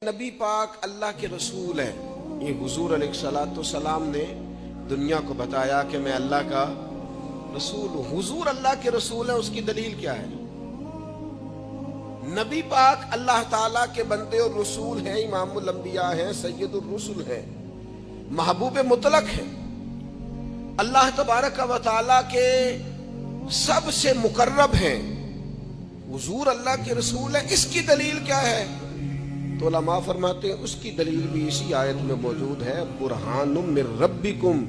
نبی پاک اللہ کے رسول ہیں۔ یہ حضور علیہ السلام نے دنیا کو بتایا کہ میں اللہ کا رسول ہوں۔ حضور اللہ کے رسول ہیں، اس کی دلیل کیا ہے؟ نبی پاک اللہ تعالیٰ کے بندے اور رسول ہیں، امام الانبیاء ہیں، سید الرسل ہیں، محبوب مطلق ہیں، اللہ تبارک و تعالیٰ کے سب سے مقرب ہیں۔ حضور اللہ کے رسول ہیں، اس کی دلیل کیا ہے؟ تو علماء فرماتے ہیں اس کی دلیل بھی اسی آیت میں موجود ہے، برہان من ربکم۔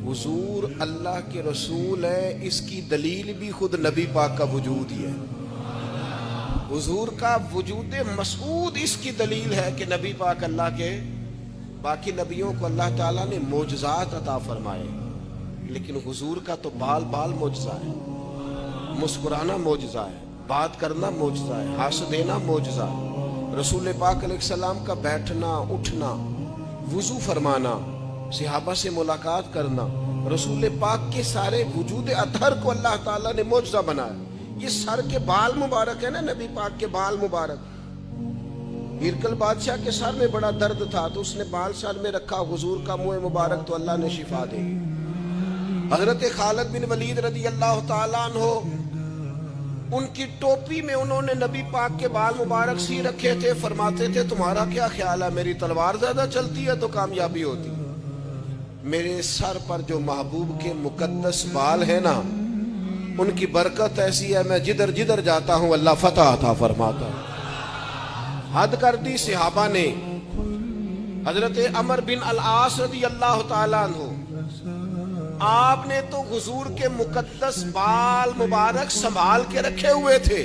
حضور اللہ کے رسول ہے، اس کی دلیل بھی خود نبی پاک کا وجود ہی ہے۔ حضور کا وجود مسعود اس کی دلیل ہے کہ نبی پاک اللہ کے، باقی نبیوں کو اللہ تعالیٰ نے معجزات عطا فرمائے، لیکن حضور کا تو بال بال معجزہ ہے، مسکرانا معجزہ ہے، بات کرنا معجزہ ہے، ہنس دینا معجزہ ہے۔ رسول پاک علیہ السلام کا بیٹھنا، اٹھنا، وضو فرمانا، صحابہ سے ملاقات کرنا، رسول پاک کے سارے وجود اطہر کو اللہ تعالیٰ نے معجزہ بنایا۔ یہ سر کے بال مبارک ہے نا، نبی پاک کے بال مبارک۔ ہرقل بادشاہ کے سر میں بڑا درد تھا تو اس نے بال سر میں رکھا، حضور کا منہ مبارک تو اللہ نے شفا دی۔ حضرت خالد بن ولید رضی اللہ تعالیٰ عنہ، ان کی ٹوپی میں انہوں نے نبی پاک کے بال مبارک سی رکھے تھے، فرماتے تھے تمہارا کیا خیال ہے، میری تلوار زیادہ چلتی ہے تو کامیابی ہوتی؟ میرے سر پر جو محبوب کے مقدس بال ہیں نا، ان کی برکت ایسی ہے، میں جدھر جدھر جاتا ہوں اللہ فتح عطا فرماتا ہے۔ حد کر دی صحابہ نے۔ حضرت عمر بن العاص رضی اللہ تعالیٰ عنہ، آپ نے تو حضور کے مقدس بال مبارک سنبھال کے رکھے ہوئے تھے،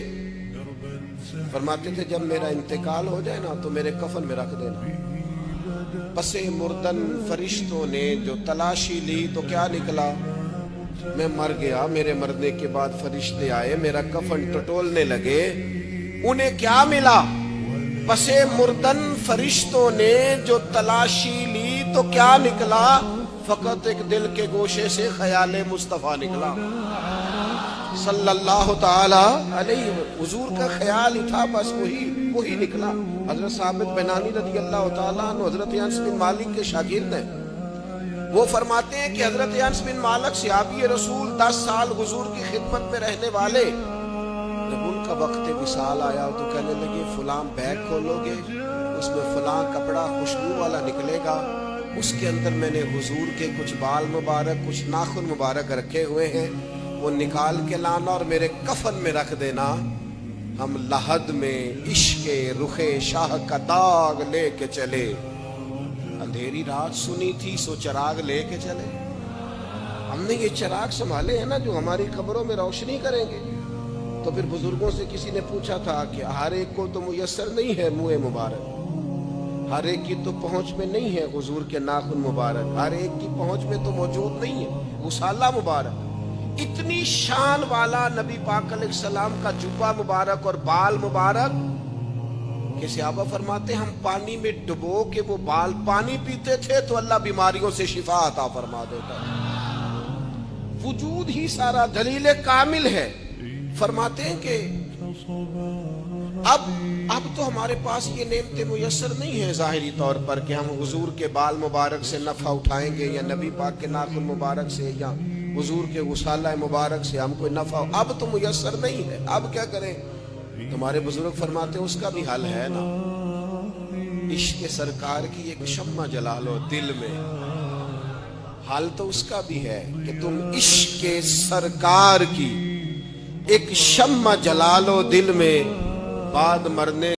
فرماتے تھے جب میرا انتقال ہو جائے نا تو میرے کفن میں رکھ دینا۔ پس مردن فرشتوں نے جو تلاشی لی تو کیا نکلا؟ میں مر گیا، میرے مرنے کے بعد فرشتے آئے، میرا کفن ٹٹولنے لگے، انہیں کیا ملا؟ پس مردن فرشتوں نے جو تلاشی لی تو کیا نکلا؟ فقط ایک دل کے گوشے سے خیال مصطفیٰ نکلا صلی اللہ تعالی علیہ۔ حضور کا خیال ہی تھا، بس وہی نکلا۔ حضرت ثابت بنانی رضی اللہ تعالیٰ عنہ حضرت انس بن مالک کے شاگرد ہیں، وہ فرماتے ہیں کہ حضرت انس بن مالک صحابی رسول 10 سال حضور کی خدمت میں رہنے والے، جب ان کا وقت وصال آیا تو کہنے لگے فلاں بیگ کھولو گے، اس میں فلاں کپڑا خوشبو والا نکلے گا، اس کے اندر میں نے حضور کے کچھ بال مبارک، کچھ ناخن مبارک رکھے ہوئے ہیں، وہ نکال کے لانا اور میرے کفن میں رکھ دینا۔ ہم لحد میں عشق رخ شاہ کا داغ لے کے چلے، اندھیری رات سنی تھی سو چراغ لے کے چلے۔ ہم نے یہ چراغ سنبھالے ہیں نا جو ہماری قبروں میں روشنی کریں گے۔ تو پھر بزرگوں سے کسی نے پوچھا تھا کہ ہر ایک کو تو میسر نہیں ہے منہ مبارک، ہر ایک کی تو پہنچ میں نہیں ہے حضور کے ناخن مبارک، ہر ایک کی پہنچ میں تو موجود نہیں ہے غسالہ مبارک۔ اتنی شان والا نبی پاک علیہ السلام کا جبہ مبارک اور بال مبارک کہ صحابہ فرماتے ہم پانی میں ڈبو کے وہ بال پانی پیتے تھے تو اللہ بیماریوں سے شفا عطا فرما دیتا ہے۔ وجود ہی سارا دلیل کامل ہے۔ فرماتے ہیں کہ اب تو ہمارے پاس یہ نعمتیں میسر نہیں ہیں ظاہری طور پر کہ ہم حضور کے بال مبارک سے نفع اٹھائیں گے یا نبی پاک کے ناخن مبارک سے یا حضور کے غسالہ مبارک سے ہم کوئی نفع، اب تو میسر نہیں ہے، اب کیا کریں؟ تمہارے بزرگ فرماتے ہیں اس کا بھی حل ہے نا، عشق سرکار کی ایک شمع جلا لو دل میں۔ حل تو اس کا بھی ہے کہ تم عشق سرکار کی ایک شمع جلا لو دل میں، بعد مرنے